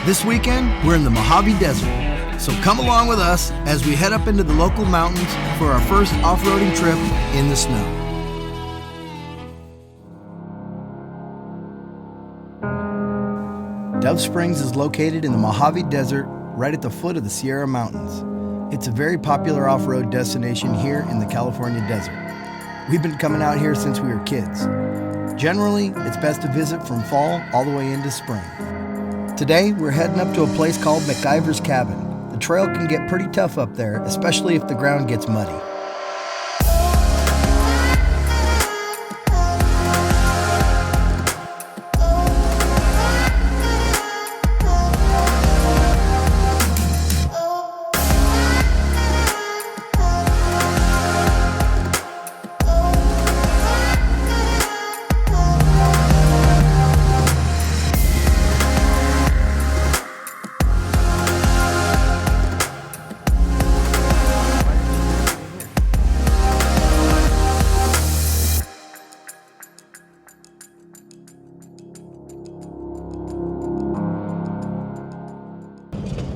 This weekend, we're in the Mojave Desert, so come along with us as we head up into the local mountains for our first off-roading trip in the snow. Dove Springs is located in the Mojave Desert, right at the foot of the Sierra Mountains. It's a very popular off-road destination here in the California desert. We've been coming out here since we were kids. Generally, it's best to visit from fall all the way into spring. Today, we're heading up to a place called Ivers Cabin. The trail can get pretty tough up there, especially if the ground gets muddy.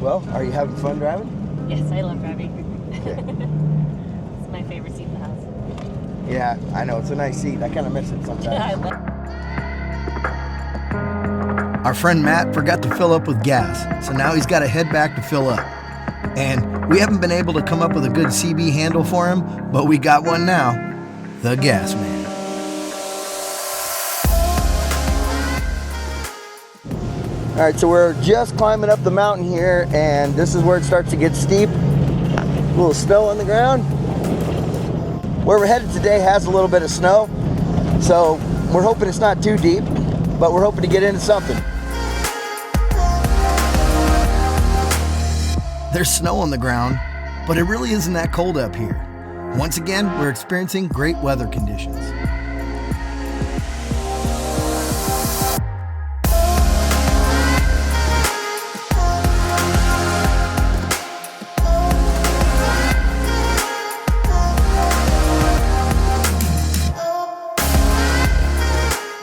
Well, are you having fun driving? Yes, I love driving. Okay. It's my favorite seat in the house. Yeah, I know. It's a nice seat. I kind of miss it sometimes. I love Our friend Matt forgot to fill up with gas, so now he's got to head back to fill up. And we haven't been able to come up with a good CB handle for him, but we got one now. The Gas Man. All right, so we're just climbing up the mountain here, and this is where it starts to get steep. A little snow on the ground. Where we're headed today has a little bit of snow, so we're hoping it's not too deep, but we're hoping to get into something. There's snow on the ground, but it really isn't that cold up here. Once again, we're experiencing great weather conditions.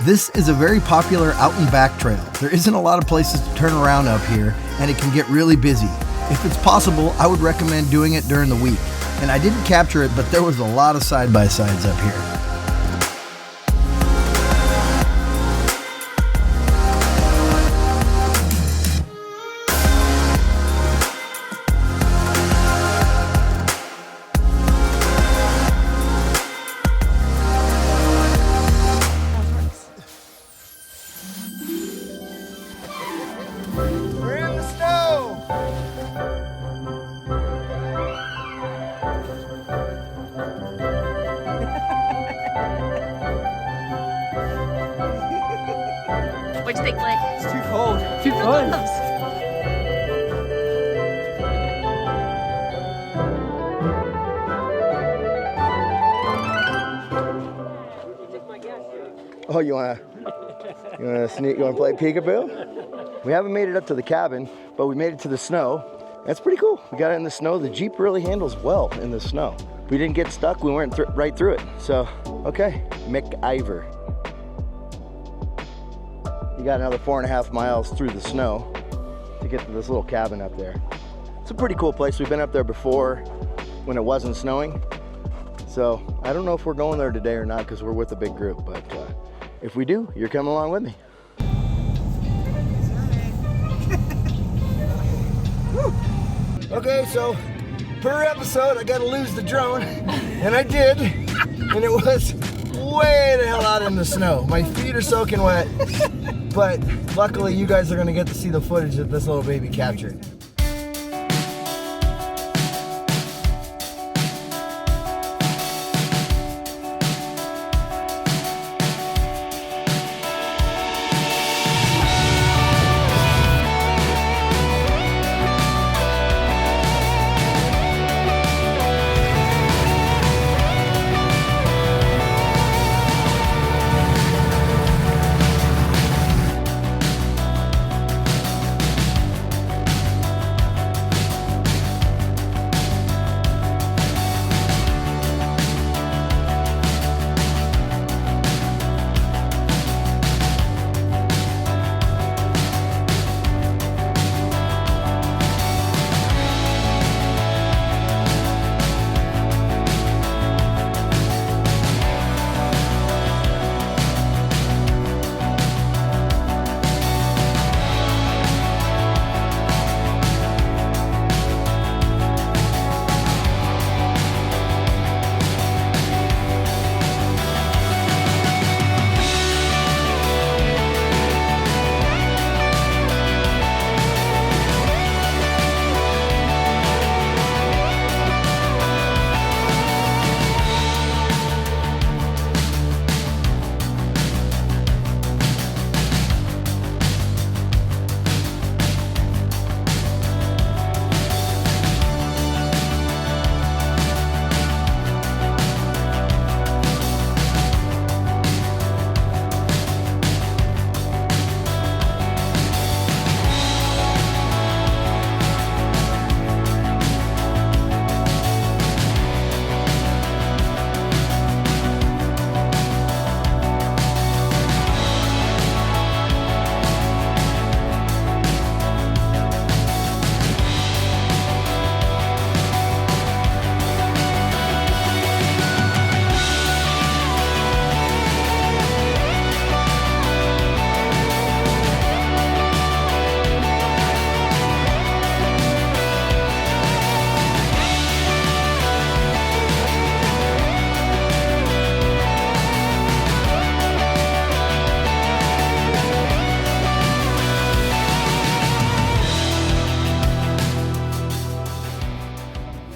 This is a very popular out and back trail. There isn't a lot of places to turn around up here, and it can get really busy. If it's possible, I would recommend doing it during the week. And I didn't capture it, but there was a lot of side-by-sides up here. We're in the snow! What'd you think, Blake? It's too cold. Too fun. Oh, you wanna play peekaboo? We haven't made it up to the cabin, but we made it to the snow. That's pretty cool. We got it in the snow. The Jeep really handles well in the snow. We didn't get stuck. We went right through it. So, okay, Ivers. You got another 4.5 miles through the snow to get to this little cabin up there. It's a pretty cool place. We've been up there before when it wasn't snowing. So I don't know if we're going there today or not because we're with a big group, but if we do, you're coming along with me. Okay, so per episode, I gotta lose the drone, and I did, and it was way the hell out in the snow. My feet are soaking wet, but luckily you guys are gonna get to see the footage that this little baby captured.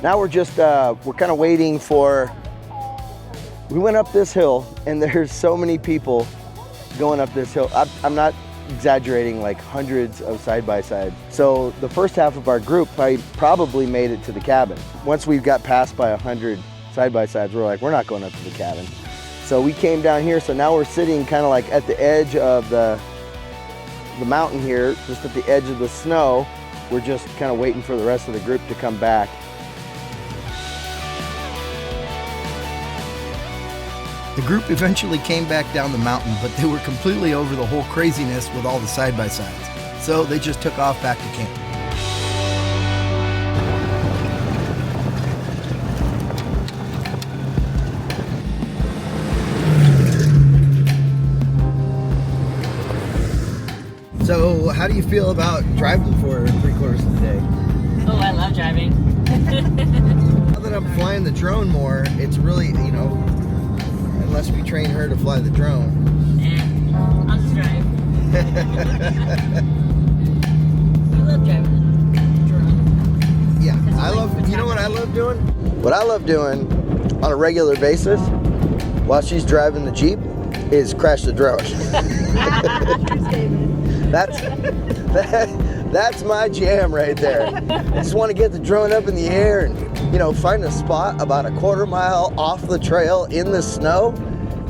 Now we're just, we're kind of waiting for, we went up this hill and there's so many people going up this hill. I'm not exaggerating, like hundreds of side-by-sides. So the first half of our group probably made it to the cabin. Once we got passed by 100 side-by-sides, we're like, we're not going up to the cabin. So we came down here, so now we're sitting kind of like at the edge of the mountain here, just at the edge of the snow. We're just kind of waiting for the rest of the group to come back. The group eventually came back down the mountain, but they were completely over the whole craziness with all the side-by-sides. So they just took off back to camp. So how do you feel about driving for 3/4 of the day? Oh, I love driving. Now that I'm flying the drone more, it's really, you know, unless we train her to fly the drone. I'll just drive. I love driving the drone. Yeah, I love, you know what I love doing? What I love doing on a regular basis while she's driving the Jeep is crash the drone. That's my jam right there. I just want to get the drone up in the air and, you know, find a spot about a 1/4 mile off the trail in the snow,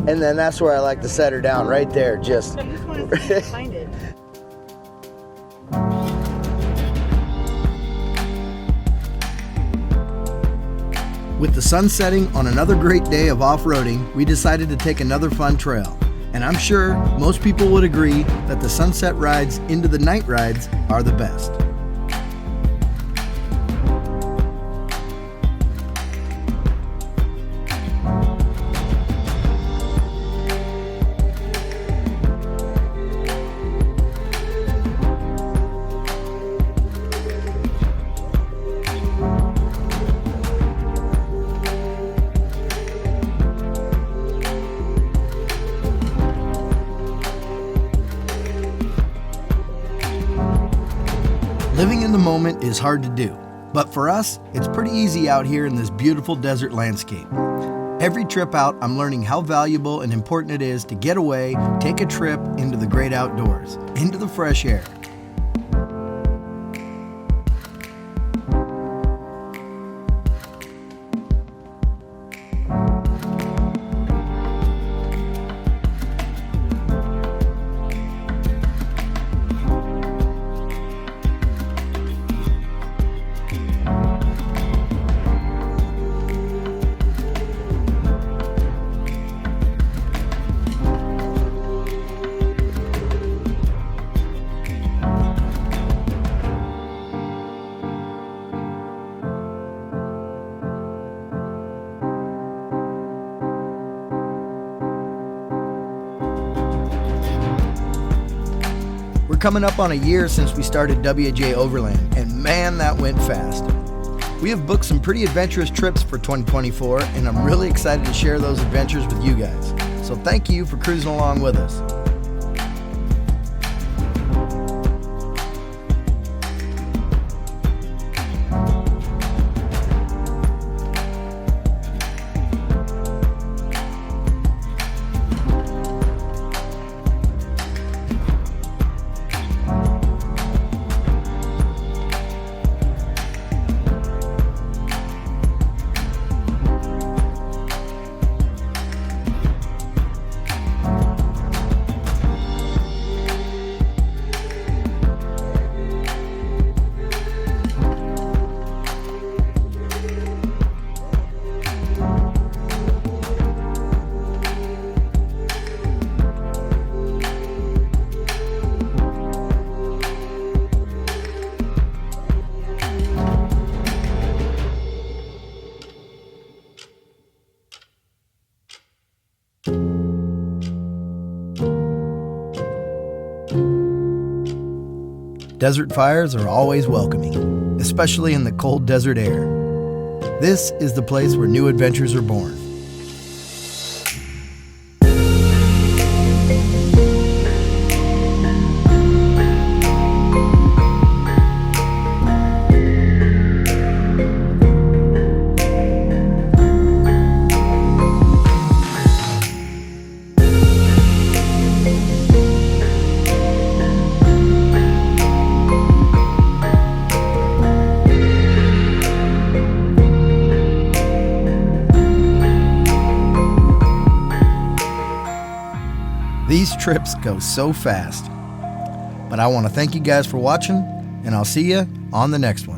and then that's where I like to set her down right there. Just I just want to see if I can find it. With the sun setting on another great day of off-roading, we decided to take another fun trail. And I'm sure most people would agree that the sunset rides into the night rides are the best. Living in the moment is hard to do, but for us, it's pretty easy out here in this beautiful desert landscape. Every trip out, I'm learning how valuable and important it is to get away, take a trip into the great outdoors, into the fresh air. We're coming up on a year since we started WJ Overland, and man, that went fast. We have booked some pretty adventurous trips for 2024, and I'm really excited to share those adventures with you guys. So thank you for cruising along with us. Desert fires are always welcoming, especially in the cold desert air. This is the place where new adventures are born. These trips go so fast. But I want to thank you guys for watching, and I'll see you on the next one.